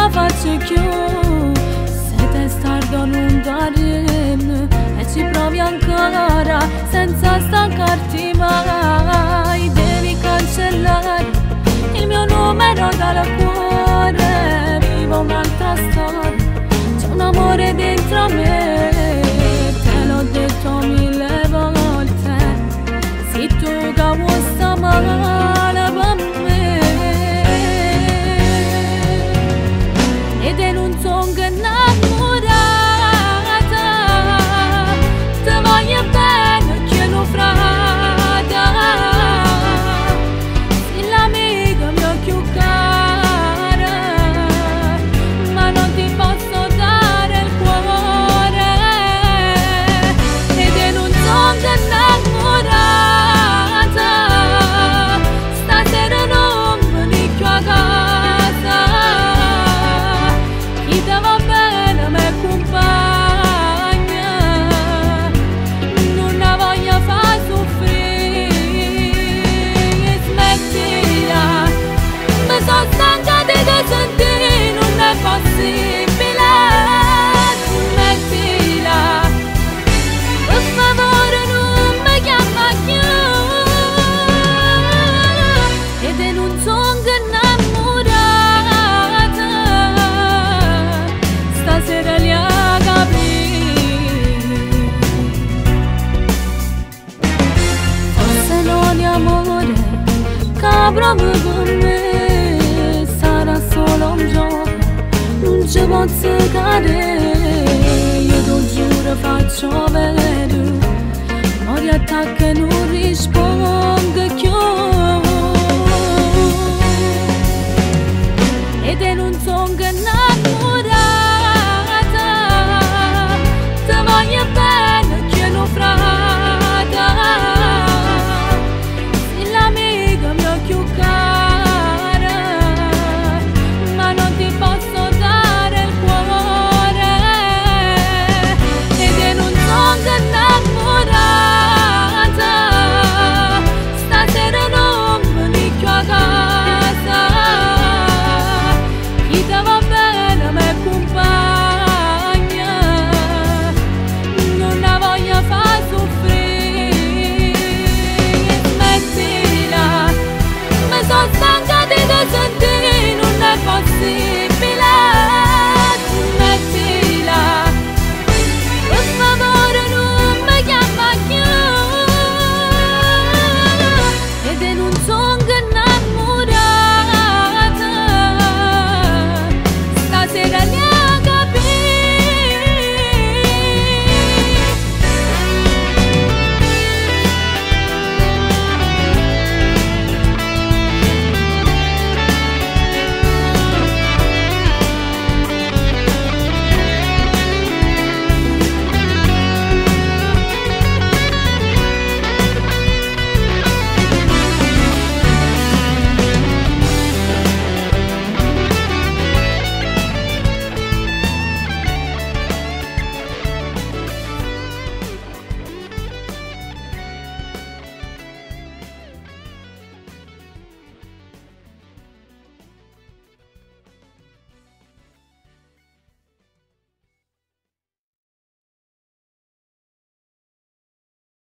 la faccio più. Se te stardo non darin e ci provi ancora senza stancarti mai. Devi cancellare il mio numero dal cuore. Vivo un'altra storia, c'è un amore dentro me. Te l'ho detto 1000 volte, se tu che vuoi sta male per me. Ed è non sono innamorata, ti voglio bene che lo frata. Sei l'amica mia più cara, ma non ti posso dare il cuore. Ed è non sono innamorata, stasera non veni più a casa. Chi ti va bene mi accompagna, non la voglio far soffrire. Smettila, mi sono stanca di te sentire, non è possibile. Smettila, per favore non mi chiama più. Ed è non sono innamorata, stasera li ha capito. Forse non è amore che proprio con me, sarà solo un gioco, non ci posso cadere. Io ti giuro faccio vero, ora attacca e non rispondo.